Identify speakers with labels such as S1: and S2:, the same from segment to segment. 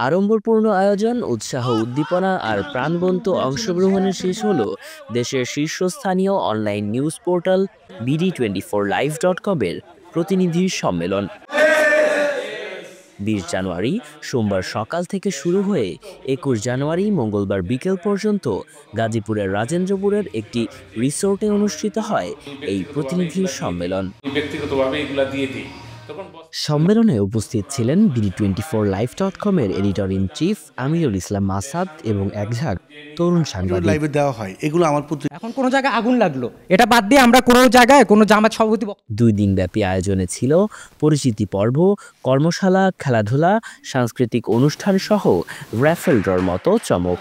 S1: আড়ম্বরপূর্ণ আয়োজন, উৎসাহ, উদ্দীপনা আর প্রাণবন্ত অংশগ্রহণে শেষ হলো দেশের শীর্ষস্থানীয় অনলাইন নিউজ পোর্টাল BD24live.com এর প্রতিনিধি সম্মেলন। 20 জানুয়ারি সোমবার সকাল থেকে শুরু হয়ে 21 জানুয়ারি মঙ্গলবার বিকেল পর্যন্ত গাজীপুরের রাজেন্দ্রপুরের একটি রিসোর্টে অনুষ্ঠিত হয় এই প্রতিনিধি সম্মেলন।
S2: ব্যক্তিগতভাবে এগুলা দিয়ে দিই।
S1: সম্মেলনে উপস্থিত ছিলেন BD24live.com এর editor in chief Amirul Islam Asad এবং একঝাঁক তরুণ সাংবাদিক।
S3: লাইভে দেওয়া হয় এগুলো আমার পুত্র।
S4: এখন কোনো জায়গায় আগুন লাগলো, এটা বাদ দিয়ে আমরা কোনো জায়গায় কোনো জামাত সভাপতি
S1: 2 দিনব্যাপী আয়োজনে ছিল পরিচিতি পর্ব, কর্মশালা, খেলাধুলা, সাংস্কৃতিক অনুষ্ঠান সহ র্যাফেল ড্রর মতো চমক।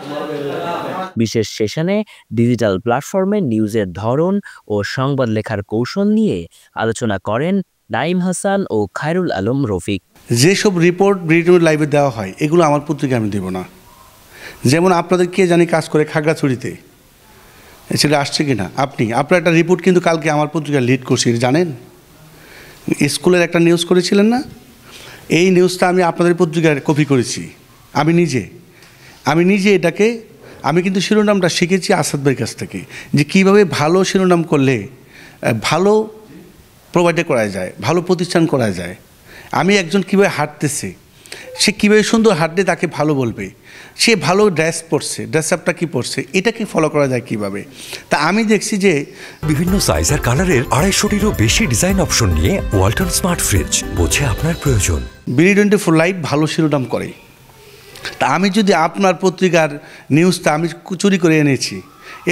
S1: বিশেষ সেশনে ডিজিটাল প্ল্যাটফর্মে নিউজের ধরন ও সংবাদ লেখার কৌশল নিয়ে আলোচনা করেন নাইম হাসান ও খায়রুল আলম রফিক।
S3: যেসব রিপোর্ট BD লাইভে দেওয়া হয় এগুলো আমার পুত্রকে আমি দেব না। যেমন আপনাদের কে জানি কাজ করে খাগড়াছড়িতে, সেটা আসছে কিনা আপনার একটা রিপোর্ট কিন্তু কালকে আমার পত্রিকা লিড করছি, জানেন? স্কুলের একটা নিউজ করেছিলেন না? এই নিউজটা আমি আপনাদের পত্রিকায় কপি করেছি। আমি নিজে এটাকে আমি কিন্তু শিরোনামটা শিখেছি আসাদ ভাইয়ের কাছ থেকে, যে কীভাবে ভালো শিরোনাম করলে ভালো প্রোভাইড করা যায়, ভালো প্রতিষ্ঠান করা যায়। আমি একজন কীভাবে হাঁটতেছে, সে কীভাবে সুন্দর হাঁটলে তাকে ভালো বলবে, সে ভালো ড্রেস পরছে, ড্রেস আপটা কী পরছে, এটাকে ফলো করা যায় কীভাবে। তা আমি দেখছি যে
S5: বিভিন্ন সাইজ আর কালারের 250-টিরও বেশি ডিজাইন অপশন নিয়ে ওয়ালটন স্মার্ট ফ্রিজ, বোঝে আপনার প্রয়োজন।
S3: BD24 লাইভ ভালো শিরোনাম করে। তা আমি যদি আপনার পত্রিকার নিউজটা আমি চুরি করে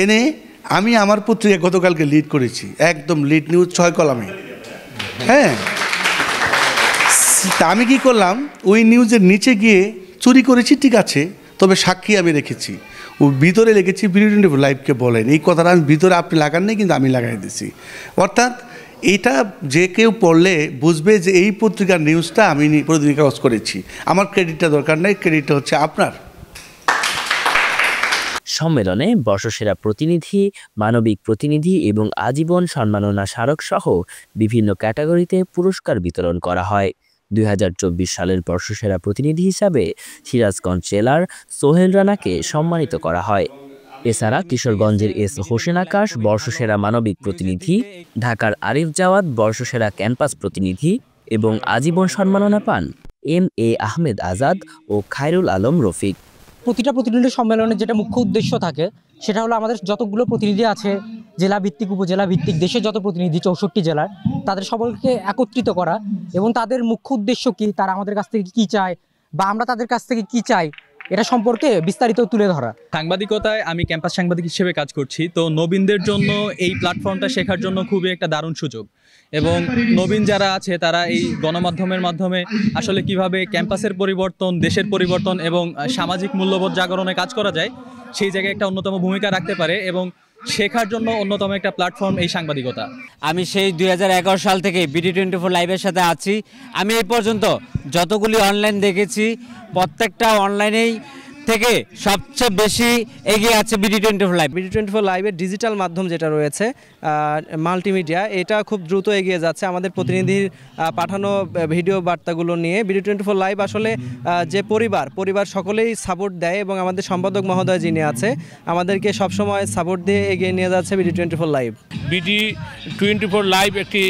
S3: এনে আমি আমার পত্রিকা গতকালকে লিড করেছি, একদম লিড নিউজ 6 কলামে। হ্যাঁ, তা আমি কি করলাম, ওই নিউজের নিচে গিয়ে চুরি করেছি ঠিক আছে, তবে সাক্ষী আমি রেখেছি, ও ভিতরে লিখেছি BD24 লাইভকে বলেন। এই কথাটা আমি ভিতরে আপনি লাগান নেই, কিন্তু আমি লাগাই দিছি। অর্থাৎ এটা যে কেউ পড়লে বুঝবে যে এই পত্রিকার নিউজটা আমি প্রতিদিন কাগজ করেছি। আমার ক্রেডিটটা দরকার নেই, ক্রেডিটটা হচ্ছে আপনার।
S1: সম্মেলনে বর্ষসেরা প্রতিনিধি, মানবিক প্রতিনিধি এবং আজীবন সম্মাননা স্মারক সহ বিভিন্ন ক্যাটাগরিতে পুরস্কার বিতরণ করা হয়। 2024 সালের বর্ষসেরা প্রতিনিধি হিসাবে সিরাজগঞ্জ জেলার সোহেল রানাকে সম্মানিত করা হয়। এছাড়া কিশোরগঞ্জের এস হোসেন আকাশ বর্ষসেরা মানবিক প্রতিনিধি, ঢাকার আরিফ জাওয়াদ বর্ষসেরা ক্যাম্পাস প্রতিনিধি এবং আজীবন সম্মাননা পান MA আহমেদ আজাদ ও খায়রুল আলম রফিক।
S4: প্রতিটা প্রতিনিধি সম্মেলনের যেটা মুখ্য উদ্দেশ্য থাকে সেটা হলো আমাদের যতগুলো প্রতিনিধি আছে, জেলা ভিত্তিক, উপজেলা ভিত্তিক, দেশের যত প্রতিনিধি 64 জেলার, তাদের সকলকে একত্রিত করা এবং তাদের মুখ্য উদ্দেশ্য কি, তারা আমাদের কাছ থেকে কী চায় বা আমরা তাদের কাছ থেকে কী চাই, এটা সম্পর্কে বিস্তারিত তুলে ধরা।
S6: সাংবাদিকতায় আমি ক্যাম্পাস সাংবাদিক হিসেবে কাজ করছি, তো নবীনদের জন্য এই প্ল্যাটফর্মটা শেখার জন্য খুবই একটা দারুণ সুযোগ। এবং নবীন যারা আছে তারা এই গণমাধ্যমের মাধ্যমে আসলে কিভাবে ক্যাম্পাসের পরিবর্তন, দেশের পরিবর্তন এবং সামাজিক মূল্যবোধ জাগরণে কাজ করা যায়, সেই জায়গায় একটা অন্যতম ভূমিকা রাখতে পারে এবং শেখার জন্য অন্যতম একটা প্ল্যাটফর্ম এই সাংবাদিকতা।
S7: আমি সেই 2011 সাল থেকে BD24 লাইভের সাথে আছি। আমি এই পর্যন্ত যতগুলি অনলাইন দেখেছি, প্রত্যেকটা অনলাইনেই থেকে সবচেয়ে বেশি এগিয়ে আছে BD24 লাইভ।
S8: BD24 লাইভের ডিজিটাল মাধ্যম যেটা রয়েছে, মাল্টিমিডিয়া, এটা খুব দ্রুত এগিয়ে যাচ্ছে। আমাদের প্রতিনিধির পাঠানো ভিডিও বার্তাগুলো নিয়ে BD24 লাইভ আসলে যে পরিবার সকলেই সাপোর্ট দেয় এবং আমাদের সম্পাদক মহোদয় যিনি আছে আমাদেরকে সবসময় সাপোর্ট দিয়ে এগিয়ে নিয়ে যাচ্ছে BD24 লাইভ।
S2: BD24 লাইভ একটি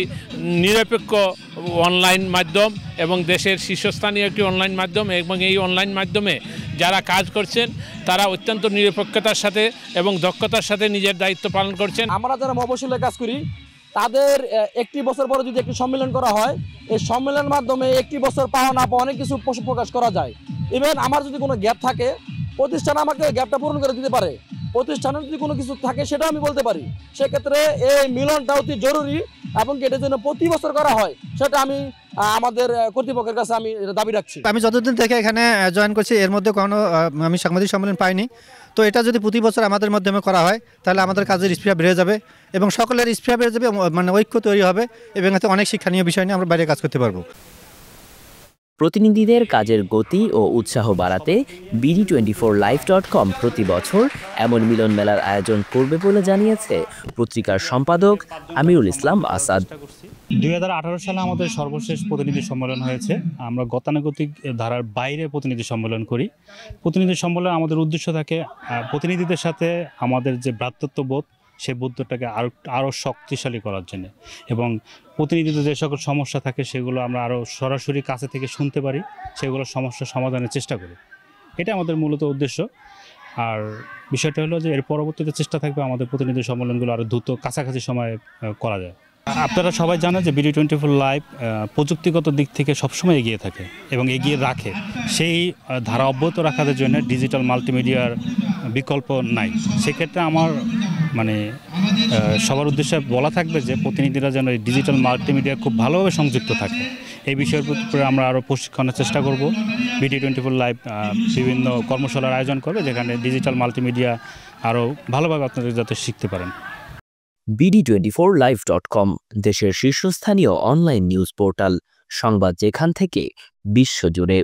S2: নিরপেক্ষ অনলাইন মাধ্যম এবং দেশের শীর্ষস্থানীয় একটি অনলাইন মাধ্যম, এবং এই অনলাইন মাধ্যমে যারা কাজ করছেন তারা অত্যন্ত নিরপেক্ষতার সাথে এবং দক্ষতার সাথে নিজের দায়িত্ব পালন করছেন।
S9: আমরা যারা মফস্বলে কাজ করি তাদের একটি বছর পরে যদি একটি সম্মেলন করা হয়, এই সম্মেলনের মাধ্যমে একটি বছর পাওয়া না পাওয়া অনেক কিছু প্রকাশ করা যায়। ইভেন আমার যদি কোনো গ্যাপ থাকে, প্রতিষ্ঠান আমাকে গ্যাপটা পূরণ করে দিতে পারে। প্রতিষ্ঠানের যদি কোনো কিছু থাকে সেটা আমি বলতে পারি। সেক্ষেত্রে এই মিলনটা অতি জরুরি এবং এটা যেন প্রতি বছর করা হয় সেটা আমি আমাদের কর্তৃপক্ষের কাছে আমি দাবি রাখছি।
S10: আমি যতদিন থেকে এখানে জয়েন করছি এর মধ্যে কোনো আমি সাংবাদিক সম্মেলন পাইনি। তো এটা যদি প্রতি বছর আমাদের মাধ্যমে করা হয় তাহলে আমাদের কাজের স্পৃহা বেড়ে যাবে এবং সকলের স্পৃহা বেড়ে যাবে, মানে ঐক্য তৈরি হবে এবং এতে অনেক শিক্ষণীয় বিষয় নিয়ে আমরা বাইরে কাজ করতে পারবো।
S1: প্রতিনিধিদের কাজের গতি ও উৎসাহ বাড়াতে BD24live.com প্রতি বছর এমন মিলন মেলার আয়োজন করবে বলে জানিয়েছে পত্রিকার সম্পাদক আমিরুল ইসলাম আসাদ।
S11: 2018 সালে আমাদের সর্বশেষ প্রতিনিধি সম্মেলন হয়েছে। আমরা গতানুগতিক ধারার বাইরে প্রতিনিধি সম্মেলন করি। প্রতিনিধি সম্মেলন আমাদের উদ্দেশ্য থাকে প্রতিনিধিদের সাথে আমাদের যে ভ্রাতৃত্ববোধ, সেই বোধটাকে আরও শক্তিশালী করার জন্য, এবং প্রতিনিধিদের যে সকল সমস্যা থাকে সেগুলো আমরা আরও সরাসরি কাছে থেকে শুনতে পারি, সেগুলোর সমস্যা সমাধানের চেষ্টা করি। এটা আমাদের মূলত উদ্দেশ্য। আর বিষয়টা হলো যে এর পরবর্তীতে চেষ্টা থাকবে আমাদের প্রতিনিধি সম্মেলনগুলো আরও দ্রুত কাছাকাছি সময়ে করা যায়। আপনারা সবাই জানেন যে BD24 লাইভ প্রযুক্তিগত দিক থেকে সবসময় এগিয়ে থাকে এবং এগিয়ে রাখে। সেই ধারা অব্যাহত রাখার জন্য ডিজিটাল মাল্টিমিডিয়ার বিকল্প নাই। সেক্ষেত্রে আমার সবার উদ্দেশ্যে বলা থাকবে যে প্রতিনিধিরা যেন এই ডিজিটাল মাল্টিমিডিয়া খুব ভালোভাবে সংযুক্ত থাকে। এই বিষয়ের উপরে আমরা আরও প্রশিক্ষণের চেষ্টা করব। BD24 লাইভ বিভিন্ন কর্মশালার আয়োজন করবে, যেখানে ডিজিটাল মাল্টিমিডিয়া আরও ভালোভাবে আপনাদের যাতে শিখতে পারেন।
S1: BD24live.com দেশের শীর্ষস্থানীয় অনলাইন নিউজ পোর্টাল, সংবাদ যেখান থেকে বিশ্বজুড়ে।